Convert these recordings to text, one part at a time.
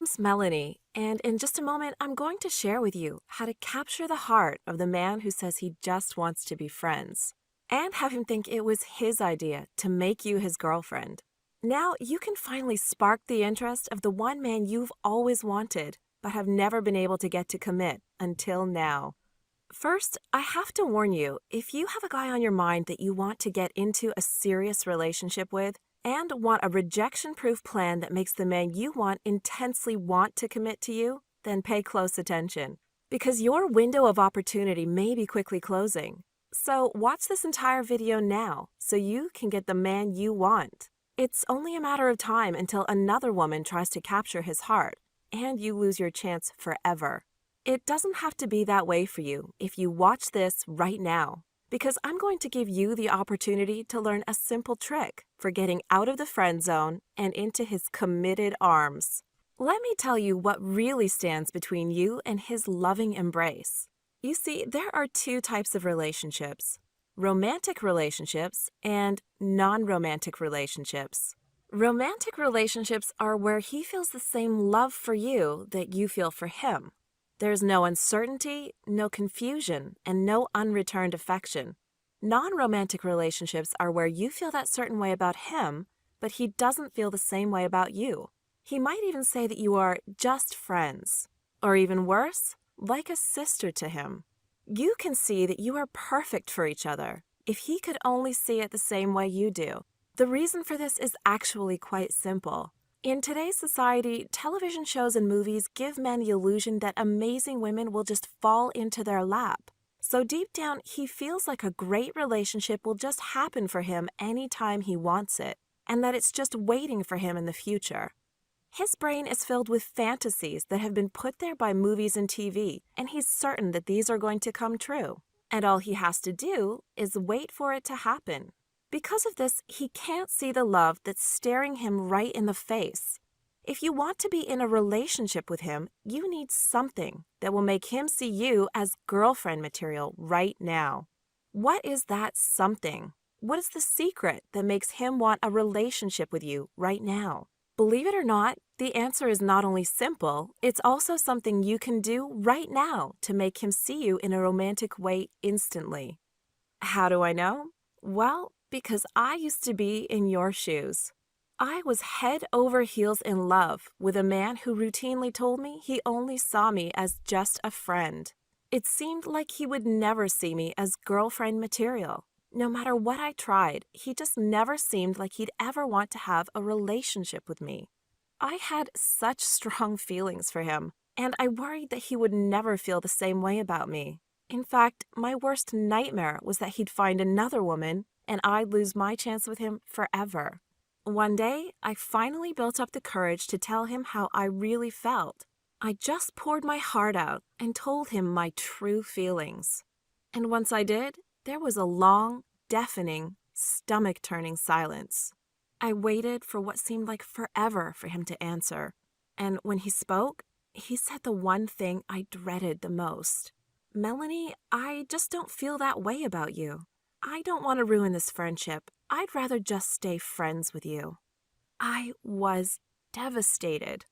It's Melanie, and in just a moment, I'm going to share with you how to capture the heart of the man who says he just wants to be friends, and have him think it was his idea to make you his girlfriend. Now you can finally spark the interest of the one man you've always wanted, but have never been able to get to commit until now. First, I have to warn you, if you have a guy on your mind that you want to get into a serious relationship with, and want a rejection-proof plan that makes the man you want intensely want to commit to you, then pay close attention, because your window of opportunity may be quickly closing. So watch this entire video now, so you can get the man you want. It's only a matter of time until another woman tries to capture his heart, and you lose your chance forever. It doesn't have to be that way for you if you watch this right now, because I'm going to give you the opportunity to learn a simple trick for getting out of the friend zone and into his committed arms. Let me tell you what really stands between you and his loving embrace. You see, there are two types of relationships: romantic relationships and non-romantic relationships. Romantic relationships are where he feels the same love for you that you feel for him. There's no uncertainty, no confusion, and no unreturned affection. Non-romantic relationships are where you feel that certain way about him, but he doesn't feel the same way about you. He might even say that you are just friends, or even worse, like a sister to him. You can see that you are perfect for each other if he could only see it the same way you do. The reason for this is actually quite simple. In today's society, television shows and movies give men the illusion that amazing women will just fall into their lap. So deep down, he feels like a great relationship will just happen for him anytime he wants it, and that it's just waiting for him in the future. His brain is filled with fantasies that have been put there by movies and TV, and he's certain that these are going to come true. And all he has to do is wait for it to happen. Because of this, he can't see the love that's staring him right in the face. If you want to be in a relationship with him, you need something that will make him see you as girlfriend material right now. What is that something? What is the secret that makes him want a relationship with you right now? Believe it or not, the answer is not only simple, it's also something you can do right now to make him see you in a romantic way instantly. How do I know? Well, because I used to be in your shoes. I was head over heels in love with a man who routinely told me he only saw me as just a friend. It seemed like he would never see me as girlfriend material. No matter what I tried, he just never seemed like he'd ever want to have a relationship with me. I had such strong feelings for him, and I worried that he would never feel the same way about me. In fact, my worst nightmare was that he'd find another woman and I'd lose my chance with him forever. One day, I finally built up the courage to tell him how I really felt. I just poured my heart out and told him my true feelings. And once I did, there was a long, deafening, stomach-turning silence. I waited for what seemed like forever for him to answer. And when he spoke, he said the one thing I dreaded the most. "Melanie, I just don't feel that way about you. I don't want to ruin this friendship. I'd rather just stay friends with you." I was devastated.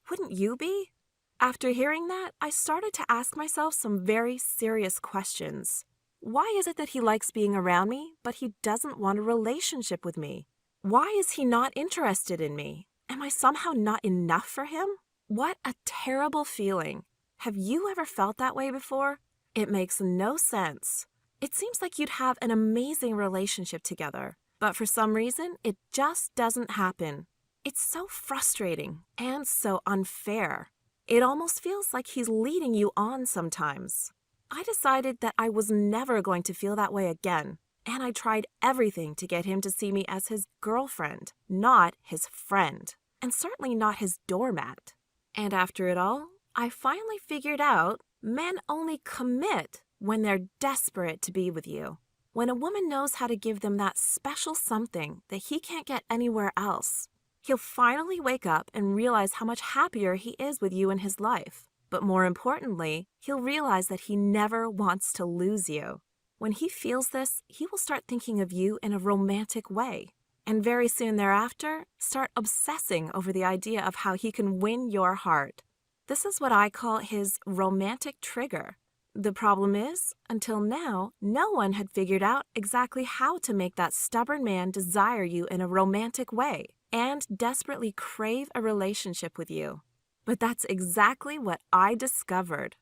Wouldn't you be? After hearing that, I started to ask myself some very serious questions. Why is it that he likes being around me, but he doesn't want a relationship with me? Why is he not interested in me? Am I somehow not enough for him? What a terrible feeling. Have you ever felt that way before? It makes no sense. It seems like you'd have an amazing relationship together, but for some reason, it just doesn't happen. It's so frustrating and so unfair. It almost feels like he's leading you on sometimes. I decided that I was never going to feel that way again, and I tried everything to get him to see me as his girlfriend, not his friend, and certainly not his doormat. And after it all, I finally figured out men only commit when they're desperate to be with you. When a woman knows how to give them that special something that he can't get anywhere else, he'll finally wake up and realize how much happier he is with you in his life. But more importantly, he'll realize that he never wants to lose you. When he feels this, he will start thinking of you in a romantic way. And very soon thereafter, start obsessing over the idea of how he can win your heart. This is what I call his romantic trigger. The problem is, until now, no one had figured out exactly how to make that stubborn man desire you in a romantic way and desperately crave a relationship with you. But that's exactly what I discovered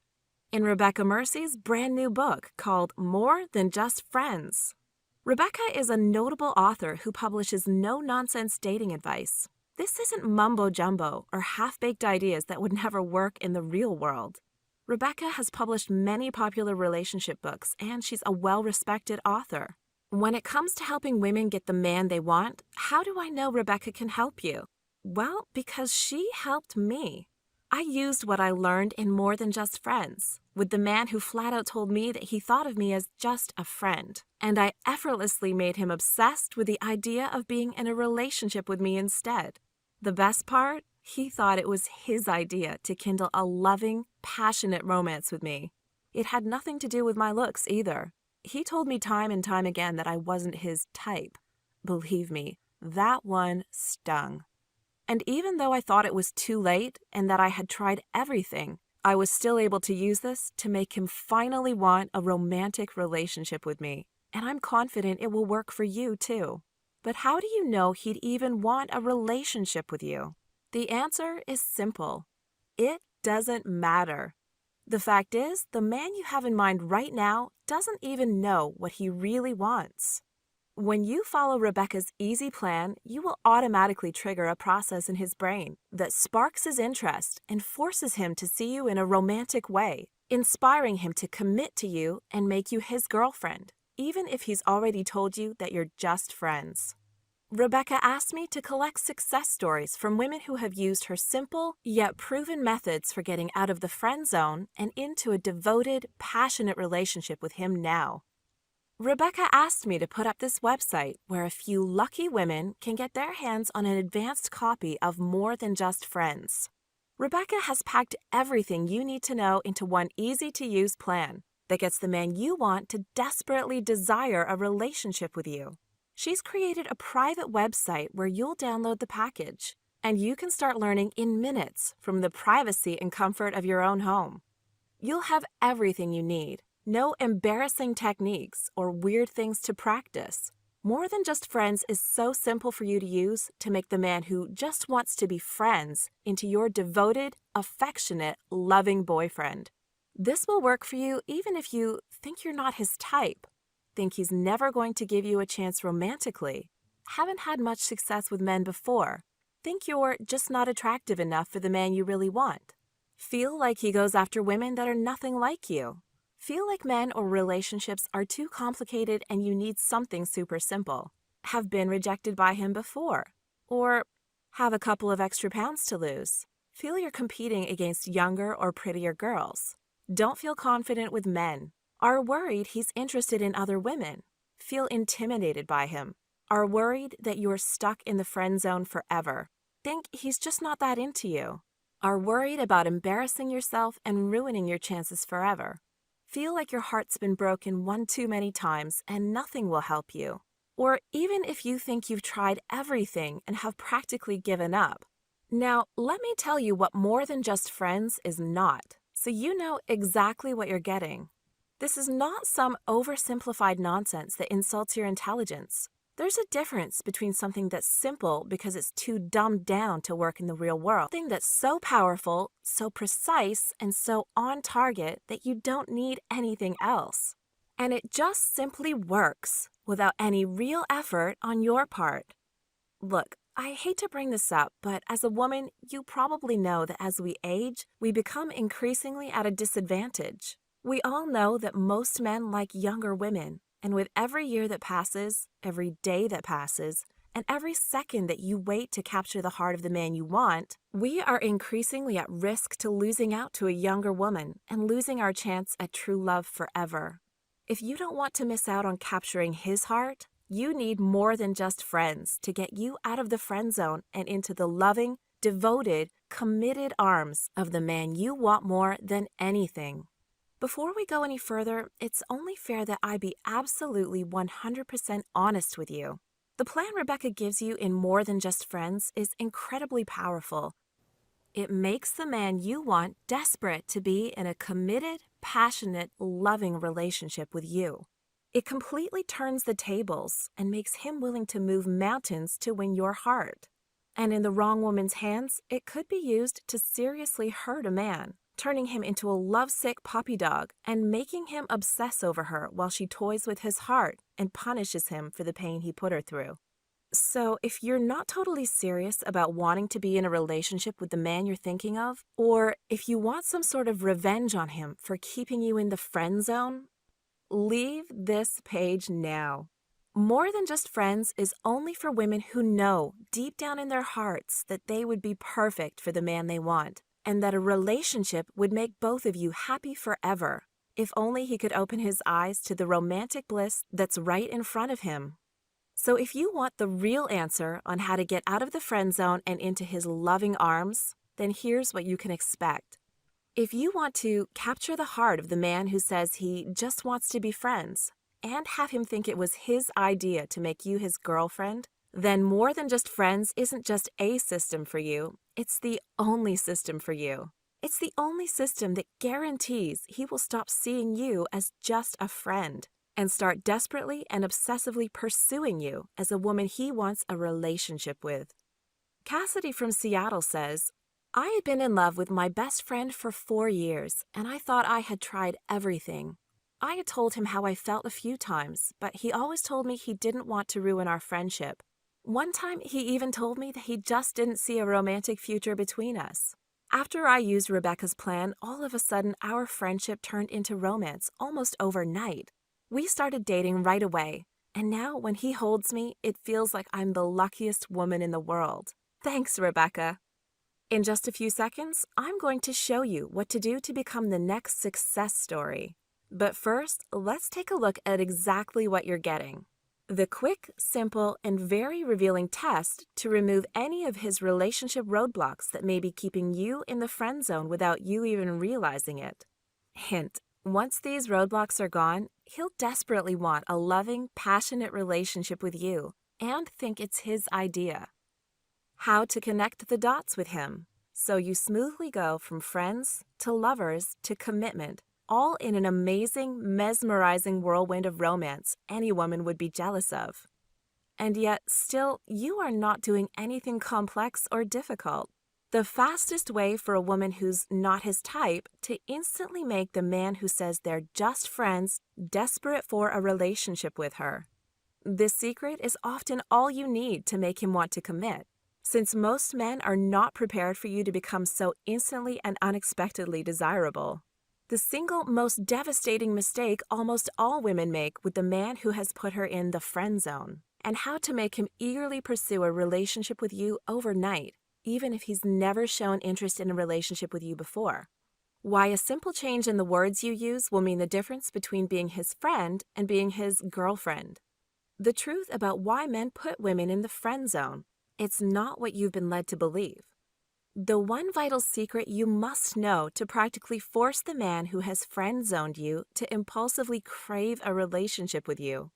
in Rebecca Mercy's brand new book called More Than Just Friends. Rebecca is a notable author who publishes no-nonsense dating advice. This isn't mumbo-jumbo or half-baked ideas that would never work in the real world. Rebecca has published many popular relationship books, and she's a well-respected author. When it comes to helping women get the man they want, how do I know Rebecca can help you? Well, because she helped me. I used what I learned in More Than Just Friends, with the man who flat out told me that he thought of me as just a friend, and I effortlessly made him obsessed with the idea of being in a relationship with me instead. The best part? He thought it was his idea to kindle a loving, passionate romance with me. It had nothing to do with my looks either. He told me time and time again that I wasn't his type. Believe me, that one stung. And even though I thought it was too late and that I had tried everything, I was still able to use this to make him finally want a romantic relationship with me. And I'm confident it will work for you too. But how do you know he'd even want a relationship with you? The answer is simple. It doesn't matter. The fact is, the man you have in mind right now doesn't even know what he really wants. When you follow Rebecca's easy plan, you will automatically trigger a process in his brain that sparks his interest and forces him to see you in a romantic way, inspiring him to commit to you and make you his girlfriend, even if he's already told you that you're just friends. Rebecca asked me to collect success stories from women who have used her simple yet proven methods for getting out of the friend zone and into a devoted, passionate relationship with him now. Rebecca asked me to put up this website where a few lucky women can get their hands on an advanced copy of More Than Just Friends. Rebecca has packed everything you need to know into one easy-to-use plan that gets the man you want to desperately desire a relationship with you. She's created a private website where you'll download the package, and you can start learning in minutes from the privacy and comfort of your own home. You'll have everything you need. No embarrassing techniques or weird things to practice. More Than Just Friends is so simple for you to use to make the man who just wants to be friends into your devoted, affectionate, loving boyfriend. This will work for you even if you think you're not his type, think he's never going to give you a chance romantically, haven't had much success with men before, think you're just not attractive enough for the man you really want, feel like he goes after women that are nothing like you, feel like men or relationships are too complicated and you need something super simple, have been rejected by him before, or have a couple of extra pounds to lose, feel you're competing against younger or prettier girls, don't feel confident with men, are worried he's interested in other women, feel intimidated by him, are worried that you're stuck in the friend zone forever, think he's just not that into you, are worried about embarrassing yourself and ruining your chances forever, feel like your heart's been broken one too many times and nothing will help you, or even if you think you've tried everything and have practically given up. Now, let me tell you what More Than Just Friends is not, so you know exactly what you're getting. This is not some oversimplified nonsense that insults your intelligence. There's a difference between something that's simple because it's too dumbed down to work in the real world, something that's so powerful, so precise, and so on target that you don't need anything else. And it just simply works without any real effort on your part. Look, I hate to bring this up, but as a woman, you probably know that as we age, we become increasingly at a disadvantage. We all know that most men like younger women, and with every year that passes, every day that passes, and every second that you wait to capture the heart of the man you want, we are increasingly at risk to losing out to a younger woman and losing our chance at true love forever. If you don't want to miss out on capturing his heart, you need More Than Just Friends to get you out of the friend zone and into the loving, devoted, committed arms of the man you want more than anything. Before we go any further, it's only fair that I be absolutely 100% honest with you. The plan Rebecca gives you in More Than Just Friends is incredibly powerful. It makes the man you want desperate to be in a committed, passionate, loving relationship with you. It completely turns the tables and makes him willing to move mountains to win your heart. And in the wrong woman's hands, it could be used to seriously hurt a man, turning him into a lovesick puppy dog and making him obsess over her while she toys with his heart and punishes him for the pain he put her through. So, if you're not totally serious about wanting to be in a relationship with the man you're thinking of, or if you want some sort of revenge on him for keeping you in the friend zone, leave this page now. More Than Just Friends is only for women who know deep down in their hearts that they would be perfect for the man they want, and that a relationship would make both of you happy forever, if only he could open his eyes to the romantic bliss that's right in front of him. So if you want the real answer on how to get out of the friend zone and into his loving arms, then here's what you can expect. If you want to capture the heart of the man who says he just wants to be friends and have him think it was his idea to make you his girlfriend, then More Than Just Friends isn't just a system for you, it's the only system for you. It's the only system that guarantees he will stop seeing you as just a friend and start desperately and obsessively pursuing you as a woman he wants a relationship with. Cassidy from Seattle says, I had been in love with my best friend for 4 years, and I thought I had tried everything. I had told him how I felt a few times, but he always told me he didn't want to ruin our friendship. One time, he even told me that he just didn't see a romantic future between us. After I used Rebecca's plan, all of a sudden our friendship turned into romance almost overnight. We started dating right away, and now when he holds me, it feels like I'm the luckiest woman in the world. Thanks, Rebecca. In just a few seconds, I'm going to show you what to do to become the next success story. But first, let's take a look at exactly what you're getting. The quick, simple, and very revealing test to remove any of his relationship roadblocks that may be keeping you in the friend zone without you even realizing it. Hint: once these roadblocks are gone, he'll desperately want a loving, passionate relationship with you and think it's his idea. How to connect the dots with him so you smoothly go from friends to lovers to commitment, all in an amazing, mesmerizing whirlwind of romance any woman would be jealous of. And yet, still, you are not doing anything complex or difficult. The fastest way for a woman who's not his type to instantly make the man who says they're just friends desperate for a relationship with her. This secret is often all you need to make him want to commit, since most men are not prepared for you to become so instantly and unexpectedly desirable. The single most devastating mistake almost all women make with the man who has put her in the friend zone, and how to make him eagerly pursue a relationship with you overnight, even if he's never shown interest in a relationship with you before. Why a simple change in the words you use will mean the difference between being his friend and being his girlfriend. The truth about why men put women in the friend zone. It's not what you've been led to believe. The one vital secret you must know to practically force the man who has friend-zoned you to impulsively crave a relationship with you.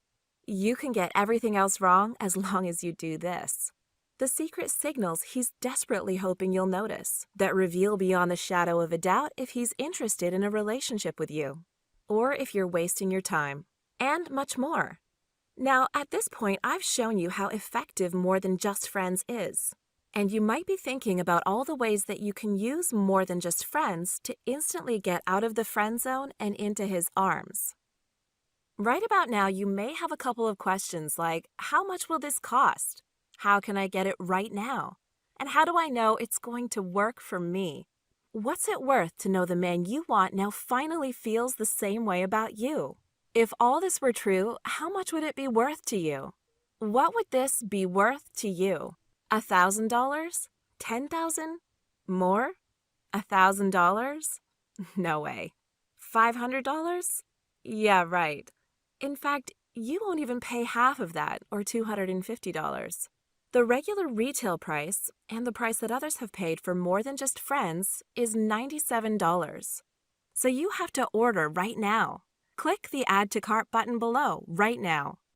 You can get everything else wrong as long as you do this. The secret signals he's desperately hoping you'll notice that reveal beyond the shadow of a doubt if he's interested in a relationship with you, or if you're wasting your time, and much more. Now, at this point, I've shown you how effective More Than Just Friends is. And you might be thinking about all the ways that you can use More Than Just Friends to instantly get out of the friend zone and into his arms. Right about now, you may have a couple of questions like, how much will this cost? How can I get it right now? And how do I know it's going to work for me? What's it worth to know the man you want now finally feels the same way about you? If all this were true, how much would it be worth to you? What would this be worth to you? $1,000? $10,000? More? $1,000? No way. $500? Yeah, right. In fact, you won't even pay half of that, or $250. The regular retail price, and the price that others have paid for More Than Just Friends, is $97. So you have to order right now. Click the Add to Cart button below right now.